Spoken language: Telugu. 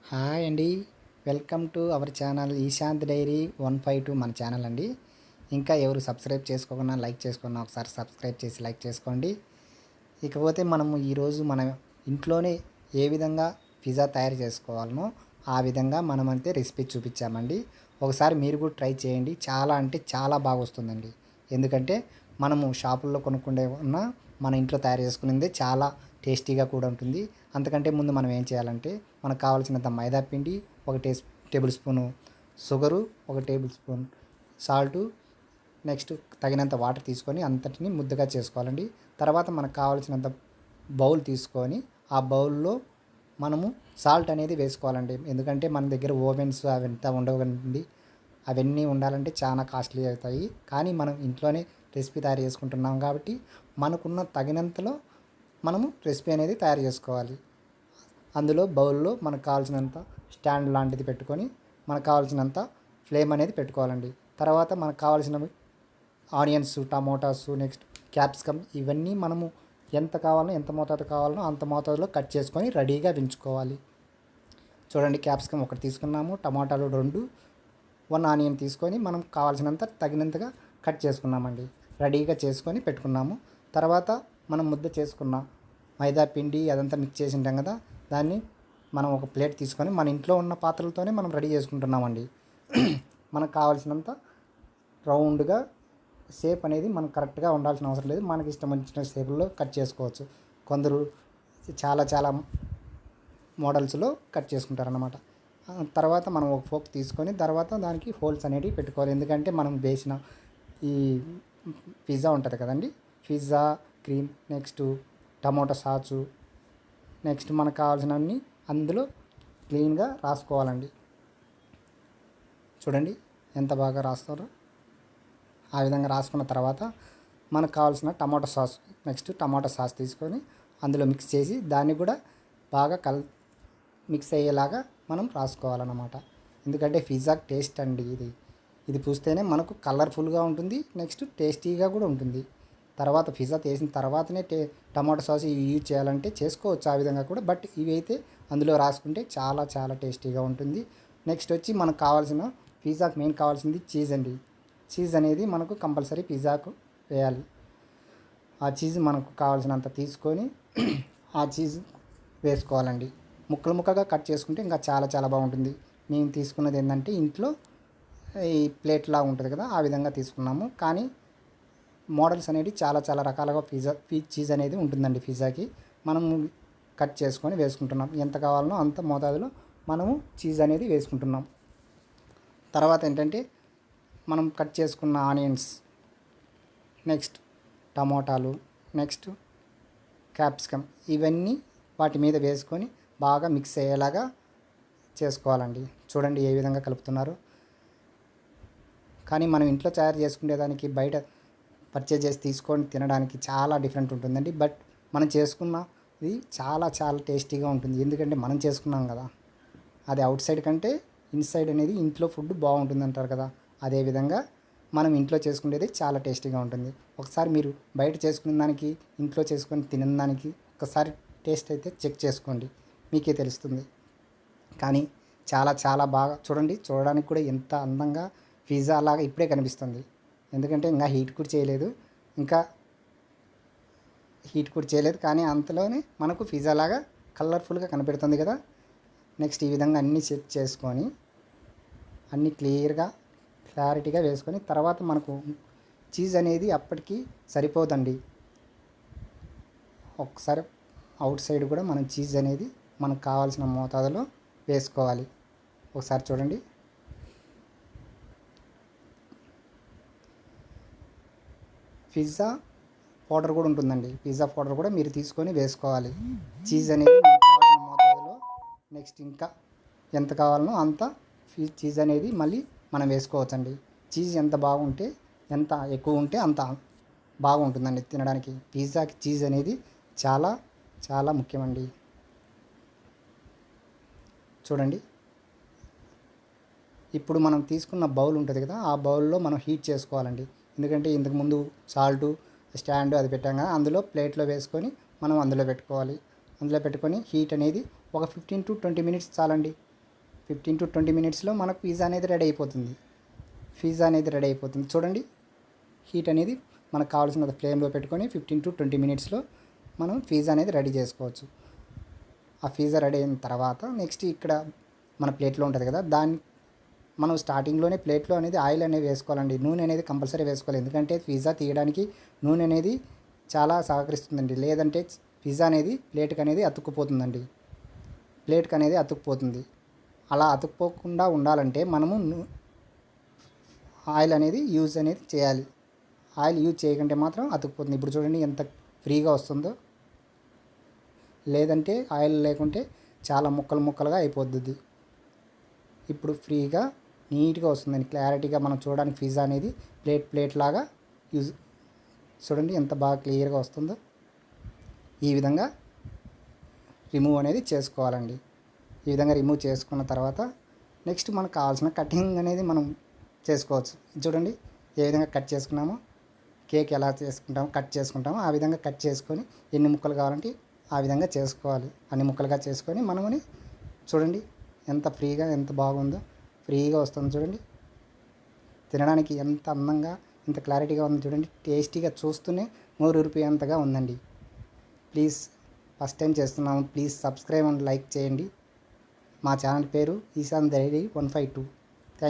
హాయ్ అండి. Welcome to our channel Ishant diary 152 మన ఛానల్ అండి. ఇంకా ఎవరు సబ్స్క్రైబ్ చేసుకోకుండా లైక్ చేసుకున్నా ఒకసారి సబ్స్క్రైబ్ చేసి లైక్ చేసుకోండి. ఇకపోతే మనము ఈరోజు మన ఇంట్లోనే ఏ విధంగా పిజ్జా తయారు చేసుకోవాలనో ఆ విధంగా మనమైతే రెసిపీ చూపించామండి. ఒకసారి మీరు కూడా ట్రై చేయండి. చాలా అంటే చాలా బాగా వస్తుందండి. ఎందుకంటే మనము షాపుల్లో కొనుక్కుండే ఉన్న మన ఇంట్లో తయారు చేసుకునేది చాలా టేస్టీగా కూడా ఉంటుంది. అంతకంటే ముందు మనం ఏం చేయాలంటే మనకు కావాల్సినంత మైదా పిండి, ఒక టేబుల్ స్పూను షుగరు, ఒక టేబుల్ స్పూన్ సాల్టు, నెక్స్ట్ తగినంత వాటర్ తీసుకొని అంతటిని ముద్దగా చేసుకోవాలండి. తర్వాత మనకు కావాల్సినంత బౌల్ తీసుకొని ఆ బౌల్లో మనము సాల్ట్ అనేది వేసుకోవాలండి. ఎందుకంటే మన దగ్గర ఓవెన్స్ అవంతా ఉండవండి. అవన్నీ ఉండాలంటే చాలా కాస్ట్లీ అవుతాయి. కానీ మనం ఇంట్లోనే రెసిపీ తయారు చేసుకుంటున్నాం కాబట్టి మనకున్న తగినంతలో మనము రెసిపీ అనేది తయారు చేసుకోవాలి. అందులో బౌల్లో మనకు కావాల్సినంత స్టాండ్ లాంటిది పెట్టుకొని మనకు కావాల్సినంత ఫ్లేమ్ అనేది పెట్టుకోవాలండి. తర్వాత మనకు కావాల్సినవి ఆనియన్స్, టమోటాస్, నెక్స్ట్ క్యాప్సికమ్ ఇవన్నీ మనము ఎంత కావాలో ఎంత మోతాదు కావాలనో అంత మోతాదులో కట్ చేసుకొని రెడీగా ఉంచుకోవాలి. చూడండి, క్యాప్సికమ్ ఒకటి తీసుకున్నాము, టమాటాలు 2, 1 ఆనియన్ తీసుకొని మనం కావాల్సినంత తగినంతగా కట్ చేసుకున్నామండి. రెడీగా చేసుకొని పెట్టుకున్నాము. తర్వాత మనం ముద్ద చేసుకున్న మైదా పిండి అదంతా మిక్స్ చేసి ఉంటాం కదా, దాన్ని మనం ఒక ప్లేట్ తీసుకొని మన ఇంట్లో ఉన్న పాత్రలతోనే మనం రెడీ చేసుకుంటున్నామండి. మనకు కావాల్సినంత రౌండ్గా షేప్ అనేది మనకు కరెక్ట్గా ఉండాల్సిన అవసరం లేదు. మనకి ఇష్టం వచ్చిన షేపుల్లో కట్ చేసుకోవచ్చు. కొందరు చాలా చాలా మోడల్స్లో కట్ చేసుకుంటారన్నమాట. తర్వాత మనం ఒక ఫోక్ తీసుకొని తర్వాత దానికి హోల్స్ అనేవి పెట్టుకోవాలి. ఎందుకంటే మనం వేసిన ఈ పిజ్జా ఉంటుంది కదండి, pizza cream, next tomato sauce, next మనకు కావాల్సినవన్నీ అందులో క్లీన్గా రాసుకోవాలండి. చూడండి ఎంత బాగా రాస్తారో. ఆ విధంగా రాసుకున్న తర్వాత మనకు కావాల్సిన టమాటా సాస్, నెక్స్ట్ టమాటా సాస్ తీసుకొని అందులో మిక్స్ చేసి దాన్ని కూడా బాగా మిక్స్ అయ్యేలాగా మనం రాసుకోవాలన్నమాట. ఎందుకంటే పిజ్జా టేస్ట్ అండి ఇది పూస్తేనే మనకు కలర్ఫుల్గా ఉంటుంది, నెక్స్ట్ టేస్టీగా కూడా ఉంటుంది. తర్వాత పిజ్జా చేసిన తర్వాతనే టమాటో సాస్ యూజ్ చేయాలంటే చేసుకోవచ్చు ఆ విధంగా కూడా, బట్ ఇవి అయితే అందులో రాసుకుంటే చాలా చాలా టేస్టీగా ఉంటుంది. నెక్స్ట్ వచ్చి మనకు కావాల్సిన పిజ్జాకి మెయిన్ కావాల్సింది చీజ్ అండి. చీజ్ అనేది మనకు కంపల్సరీ పిజ్జాకు వేయాలి. ఆ చీజ్ మనకు కావాల్సినంత తీసుకొని ఆ చీజ్ వేసుకోవాలండి. ముక్కలు ముక్కగా కట్ చేసుకుంటే ఇంకా చాలా చాలా బాగుంటుంది. మేము తీసుకున్నది ఏంటంటే ఇంట్లో ఈ ప్లేట్లా ఉంటుంది కదా, ఆ విధంగా తీసుకున్నాము. కానీ మోడల్స్ అనేవి చాలా చాలా రకాలుగా చీజ్ అనేది ఉంటుందండి. పిజ్జాకి మనము కట్ చేసుకొని వేసుకుంటున్నాం. ఎంత కావాలనో అంత మోతాదులో మనము చీజ్ అనేది వేసుకుంటున్నాం. తర్వాత ఏంటంటే మనం కట్ చేసుకున్న ఆనియన్స్, నెక్స్ట్ టమోటాలు, నెక్స్ట్ క్యాప్సికమ్ ఇవన్నీ వాటి మీద వేసుకొని బాగా మిక్స్ అయ్యేలాగా చేసుకోవాలండి. చూడండి ఏ విధంగా కలుపుతున్నారు. కానీ మనం ఇంట్లో తయారు చేసుకునేదానికి బయట పర్చేజ్ చేసి తీసుకొని తినడానికి చాలా డిఫరెంట్ ఉంటుందండి. బట్ మనం చేసుకున్నది చాలా చాలా టేస్టీగా ఉంటుంది. ఎందుకంటే మనం చేసుకున్నాం కదా. అది అవుట్ సైడ్ కంటే ఇన్సైడ్ అనేది ఇంట్లో ఫుడ్ బాగుంటుంది అంటారు కదా, అదేవిధంగా మనం ఇంట్లో చేసుకునేది చాలా టేస్టీగా ఉంటుంది. ఒకసారి మీరు బయట చేసుకునే దానికి ఇంట్లో చేసుకొని తినే దానికి ఒకసారి టేస్ట్ అయితే చెక్ చేసుకోండి, మీకే తెలుస్తుంది. కానీ చాలా చాలా బాగా చూడడానికి కూడా ఎంత అందంగా పిజ్జా లాగా ఇప్పుడే కనిపిస్తుంది. ఎందుకంటే ఇంకా హీట్ కూడా చేయలేదు కానీ అంతలోనే మనకు పిజ్జా లాగా కలర్ఫుల్గా కనిపెడుతుంది కదా. నెక్స్ట్ ఈ విధంగా అన్నీ సెట్ చేసుకొని అన్నీ క్లారిటీగా వేసుకొని తర్వాత మనకు చీజ్ అనేది అప్పటికి సరిపోదండి. ఒకసారి అవుట్ సైడ్ కూడా మనం చీజ్ అనేది మనకు కావాల్సిన మోతాదులో వేసుకోవాలి. ఒకసారి చూడండి. పిజ్జా పౌడర్ కూడా ఉంటుందండి. పిజ్జా పౌడర్ కూడా మీరు తీసుకొని వేసుకోవాలి. చీజ్ అనేది మనకు కావాల్సిన మోతాదులో నెక్స్ట్ ఇంకా ఎంత కావాలనో అంత చీజ్ అనేది మళ్ళీ మనం వేసుకోవచ్చండి. చీజ్ ఎంత ఎక్కువ ఉంటే అంత బాగుంటుందండి తినడానికి. పిజ్జాకి చీజ్ అనేది చాలా చాలా ముఖ్యమండి. చూడండి, ఇప్పుడు మనం తీసుకున్న బౌల్ ఉంటుంది కదా, ఆ బౌల్లో మనం హీట్ చేసుకోవాలండి. ఎందుకంటే ఇంతకుముందు సాల్టు స్టాండ్ అది పెట్టాం కదా, అందులో ప్లేట్లో వేసుకొని మనం అందులో పెట్టుకోవాలి. అందులో పెట్టుకొని హీట్ అనేది ఒక 15 to 20 minutes చాలండి. 15 to 20 మినిట్స్లో మనకు పిజ్జా అనేది రెడీ అయిపోతుంది. చూడండి, హీట్ అనేది మనకు కావాల్సిన ఫ్లేమ్లో పెట్టుకొని 15 to 20 మినిట్స్లో మనం పిజ్జా అనేది రెడీ చేసుకోవచ్చు. ఆ పిజ్జా రెడీ అయిన తర్వాత నెక్స్ట్ ఇక్కడ మన ప్లేట్లో ఉంటుంది కదా, దాన్ని మనం స్టార్టింగ్లోనే ప్లేట్లో అనేది ఆయిల్ అనేది వేసుకోవాలండి. నూనె అనేది కంపల్సరీ వేసుకోవాలి, ఎందుకంటే పిజ్జా తీయడానికి నూనె అనేది చాలా సహకరిస్తుందండి. లేదంటే పిజ్జా అనేది ప్లేట్కి అనేది అతుక్కుపోతుంది. అలా అతుక్కుపోకుండా ఉండాలంటే మనము ఆయిల్ అనేది యూజ్ అనేది చేయాలి. ఆయిల్ యూజ్ చేయకుంటే మాత్రం అతుక్కుపోతుంది. ఇప్పుడు చూడండి ఎంత ఫ్రీగా వస్తుందో. లేదంటే ఆయిల్ లేకుంటే చాలా ముక్కలుగా అయిపోద్ది. ఇప్పుడు ఫ్రీగా నీట్గా వస్తుందండి, క్లారిటీగా మనం చూడడానికి పిజ్జా అనేది ప్లేట్ లాగా చూడండి ఎంత బాగా క్లియర్గా వస్తుందో. ఈ విధంగా రిమూవ్ అనేది చేసుకోవాలండి. ఈ విధంగా రిమూవ్ చేసుకున్న తర్వాత నెక్స్ట్ మనకు కావాల్సిన కటింగ్ అనేది మనం చేసుకోవచ్చు. చూడండి ఏ విధంగా కట్ చేసుకున్నామో, కేక్ ఎలా కట్ చేసుకుంటామో ఆ విధంగా కట్ చేసుకొని ఎన్ని ముక్కలు కావాలంటే ఆ విధంగా చేసుకోవాలి. అన్ని ముక్కలుగా చేసుకొని మనమని చూడండి ఎంత ఫ్రీగా ఎంత బాగుందో, ఫ్రీగా వస్తుంది చూడండి. తినడానికి ఎంత అందంగా ఎంత క్లారిటీగా ఉంది చూడండి. టేస్టీగా చూస్తూనే నోరూరిపోయేంతగా ఉందండి. ప్లీజ్ ఫస్ట్ టైం చేస్తున్నాము, ప్లీజ్ సబ్స్క్రైబ్ అండ్ లైక్ చేయండి. మా ఛానల్ పేరు ఈశాన్ డైరీ 152.